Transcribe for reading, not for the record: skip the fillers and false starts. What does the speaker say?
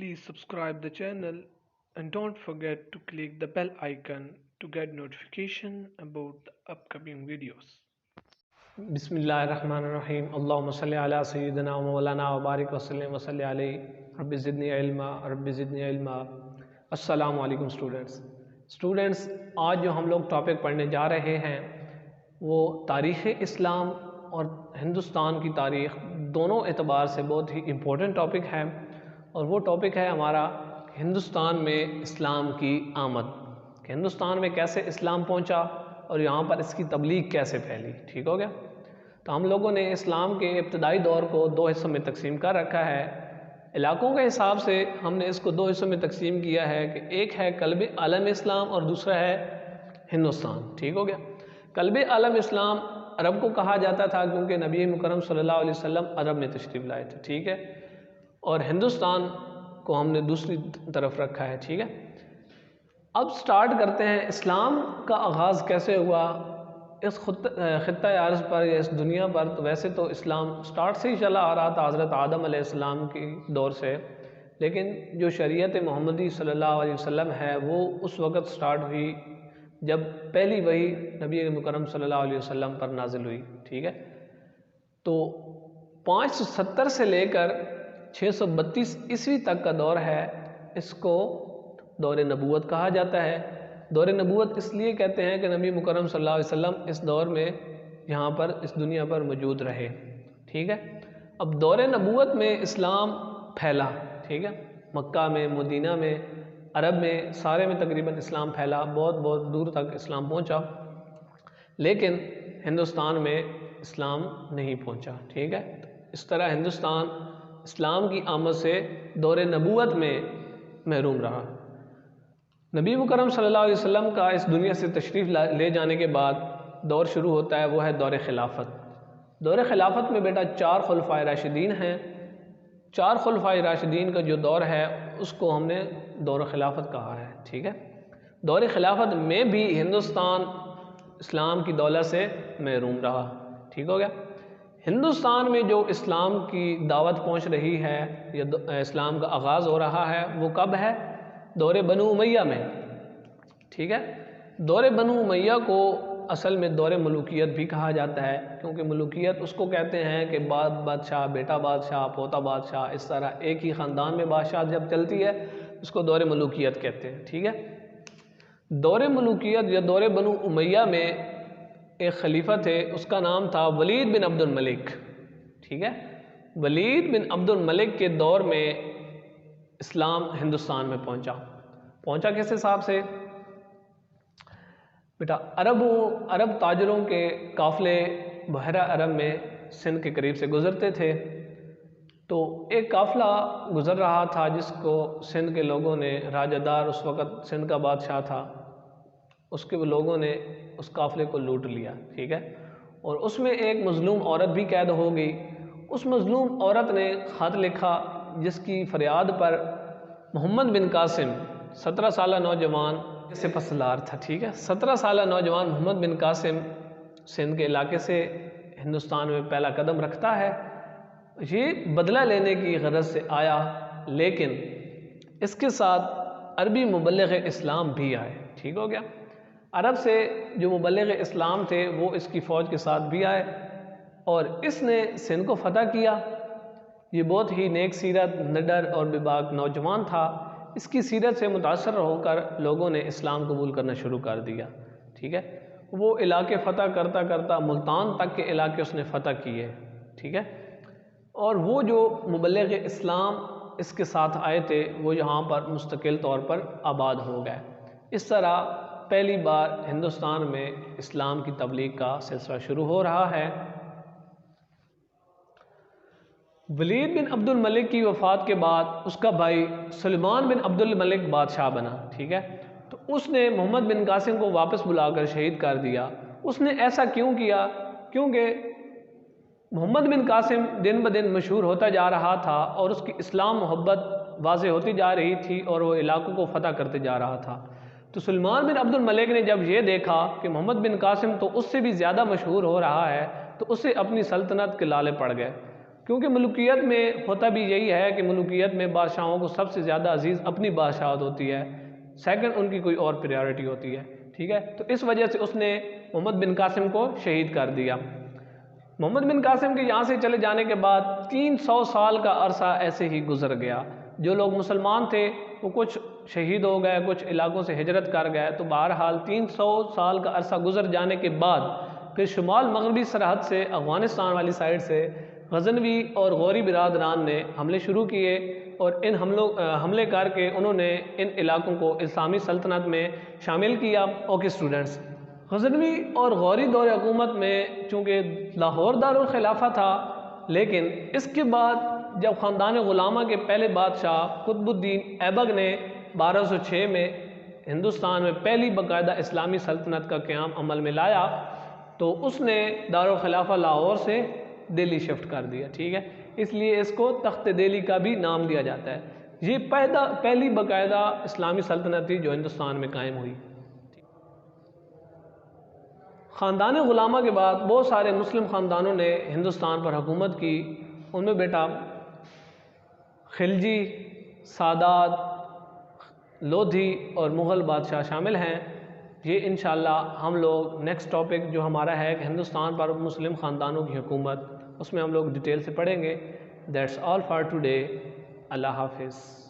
Please subscribe the channel and don't forget to click the bell icon to get notification about the upcoming videos. بسم اللہ الرحمن الرحیم اللہم صلی علی سیدنا و مولانا و بارک وسلم وصلی علیہ رب زدنی علما. السلام علیکم اسٹوڈنٹس آج جو ہم لوگ ٹاپک پڑھنے جا رہے ہیں وہ تاریخ اسلام اور ہندوستان کی تاریخ دونوں اعتبار سے بہت ہی امپورٹنٹ ٹاپک ہے، اور وہ ٹاپک ہے ہمارا ہندوستان میں اسلام کی آمد، کہ ہندوستان میں کیسے اسلام پہنچا اور یہاں پر اس کی تبلیغ کیسے پھیلی. ٹھیک ہو گیا؟ تو ہم لوگوں نے اسلام کے ابتدائی دور کو دو حصوں میں تقسیم کر رکھا ہے. علاقوں کے حساب سے ہم نے اس کو دو حصوں میں تقسیم کیا ہے کہ ایک ہے قلب عالم اسلام اور دوسرا ہے ہندوستان. ٹھیک ہو گیا؟ قلب عالم اسلام عرب کو کہا جاتا تھا کیونکہ نبی مکرم صلی اللہ علیہ وسلم عرب میں تشریف لائے تھے. ٹھیک ہے؟ اور ہندوستان کو ہم نے دوسری طرف رکھا ہے. ٹھیک ہے؟ اب سٹارٹ کرتے ہیں اسلام کا آغاز کیسے ہوا اس خطہ عرض پر یا اس دنیا پر. تو ویسے تو اسلام سٹارٹ سے ہی چلا آ رہا تھا حضرت آدم علیہ السلام کی دور سے، لیکن جو شریعت محمدی صلی اللہ علیہ وسلم ہے وہ اس وقت سٹارٹ ہوئی جب پہلی وحی نبی مکرم صلی اللہ علیہ وسلم پر نازل ہوئی. ٹھیک ہے؟ تو 570 سے لے کر 632 عیسوی تک کا دور ہے، اس کو دور نبوت کہا جاتا ہے. دور نبوت اس لیے کہتے ہیں کہ نبی مکرم صلی اللہ علیہ وسلم اس دور میں یہاں پر اس دنیا پر موجود رہے. ٹھیک ہے؟ اب دور نبوت میں اسلام پھیلا. ٹھیک ہے؟ مکہ میں، مدینہ میں، عرب میں، سارے میں تقریباً اسلام پھیلا، بہت بہت دور تک اسلام پہنچا، لیکن ہندوستان میں اسلام نہیں پہنچا. ٹھیک ہے؟ اس طرح ہندوستان اسلام کی آمد سے دور نبوت میں محروم رہا. نبی مکرم صلی اللہ علیہ وسلم کا اس دنیا سے تشریف لے جانے کے بعد دور شروع ہوتا ہے، وہ ہے دور خلافت. دور خلافت میں بیٹا 4 خلفائے راشدین ہیں. 4 خلفائے راشدین کا جو دور ہے اس کو ہم نے دور خلافت کہا ہے. ٹھیک ہے؟ دور خلافت میں بھی ہندوستان اسلام کی دولت سے محروم رہا. ٹھیک ہو گیا؟ ہندوستان میں جو اسلام کی دعوت پہنچ رہی ہے یا اسلام کا آغاز ہو رہا ہے وہ کب ہے؟ دور بنو امیہ میں. ٹھیک ہے؟ دور بنو امیہ کو اصل میں دور ملوکیت بھی کہا جاتا ہے، کیونکہ ملوکیت اس کو کہتے ہیں کہ باپ بادشاہ، بیٹا بادشاہ، پوتا بادشاہ، اس طرح ایک ہی خاندان میں بادشاہ جب چلتی ہے اس کو دور ملوکیت کہتے ہیں. ٹھیک ہے؟ دور ملوکیت یا دور بنو امیہ میں ایک خلیفہ تھے، اس کا نام تھا ولید بن عبد الملک. ٹھیک ہے؟ ولید بن عبد الملک کے دور میں اسلام ہندوستان میں پہنچا کس حساب سے؟ بیٹا عرب تاجروں کے قافلے بحیرہ عرب میں سندھ کے قریب سے گزرتے تھے، تو ایک قافلہ گزر رہا تھا جس کو سندھ کے لوگوں نے، راجہ دار اس وقت سندھ کا بادشاہ تھا، اس کے لوگوں نے اس قافلے کو لوٹ لیا. ٹھیک ہے؟ اور اس میں ایک مظلوم عورت بھی قید ہو گئی. اس مظلوم عورت نے خط لکھا جس کی فریاد پر محمد بن قاسم 17 سالہ نوجوان سے پسلار تھا. ٹھیک ہے؟ 17 سالہ نوجوان محمد بن قاسم سندھ کے علاقے سے ہندوستان میں پہلا قدم رکھتا ہے. یہ بدلہ لینے کی غرض سے آیا، لیکن اس کے ساتھ عربی مبلغ اسلام بھی آئے. ٹھیک ہو گیا؟ عرب سے جو مبلغ اسلام تھے وہ اس کی فوج کے ساتھ بھی آئے اور اس نے سندھ کو فتح کیا. یہ بہت ہی نیک سیرت، نڈر اور بے باک نوجوان تھا. اس کی سیرت سے متاثر ہو کر لوگوں نے اسلام قبول کرنا شروع کر دیا. ٹھیک ہے؟ وہ علاقے فتح کرتا کرتا ملتان تک کے علاقے اس نے فتح کیے. ٹھیک ہے؟ اور وہ جو مبلغ اسلام اس کے ساتھ آئے تھے وہ یہاں پر مستقل طور پر آباد ہو گئے. اس طرح پہلی بار ہندوستان میں اسلام کی تبلیغ کا سلسلہ شروع ہو رہا ہے. ولید بن عبد الملک کی وفات کے بعد اس کا بھائی سلیمان بن عبد الملک بادشاہ بنا. ٹھیک ہے؟ تو اس نے محمد بن قاسم کو واپس بلا کر شہید کر دیا. اس نے ایسا کیوں کیا؟ کیونکہ محمد بن قاسم دن بدن مشہور ہوتا جا رہا تھا اور اس کی اسلام محبت واضح ہوتی جا رہی تھی اور وہ علاقوں کو فتح کرتے جا رہا تھا. تو سلیمان بن عبد الملک نے جب یہ دیکھا کہ محمد بن قاسم تو اس سے بھی زیادہ مشہور ہو رہا ہے تو اسے اپنی سلطنت کے لالے پڑ گئے، کیونکہ ملوکیت میں ہوتا بھی یہی ہے کہ ملوکیت میں بادشاہوں کو سب سے زیادہ عزیز اپنی بادشاہت ہوتی ہے، سیکنڈ ان کی کوئی اور پریارٹی ہوتی ہے، ٹھیک ہے۔ تو اس وجہ سے اس نے محمد بن قاسم کو شہید کر دیا۔ محمد بن قاسم کے یہاں سے چلے جانے کے بعد 300 سال کا عرصہ ایسے ہی گزر گیا۔ جو لوگ مسلمان تھے وہ کچھ شہید ہو گئے، کچھ علاقوں سے ہجرت کر گئے، تو بہرحال 300 سال کا عرصہ گزر جانے کے بعد پھر شمال مغربی سرحد سے افغانستان والی سائڈ سے غزنوی اور غوری برادران نے حملے شروع کیے، اور ان حملے کر کے انہوں نے ان علاقوں کو اسلامی سلطنت میں شامل کیا۔ اوکے اسٹوڈنٹس، غزنوی اور غوری دور حکومت میں چونکہ لاہور دارالخلافہ تھا، لیکن اس کے بعد جب خاندان غلامہ کے پہلے بادشاہ قطب الدین ایبک نے 1206 میں ہندوستان میں پہلی باقاعدہ اسلامی سلطنت کا قیام عمل میں لایا، تو اس نے دارالخلافہ لاہور سے دہلی شفٹ کر دیا، ٹھیک ہے۔ اس لیے اس کو تخت دہلی کا بھی نام دیا جاتا ہے۔ یہ پہلی باقاعدہ اسلامی سلطنت تھی جو ہندوستان میں قائم ہوئی۔ خاندان غلامہ کے بعد بہت سارے مسلم خاندانوں نے ہندوستان پر حکومت کی، ان میں بیٹا خلجی، سادات، لودھی اور مغل بادشاہ شامل ہیں۔ یہ انشاءاللہ ہم لوگ نیکسٹ ٹاپک جو ہمارا ہے کہ ہندوستان پر مسلم خاندانوں کی حکومت، اس میں ہم لوگ ڈیٹیل سے پڑھیں گے۔ That's all for today. اللہ حافظ۔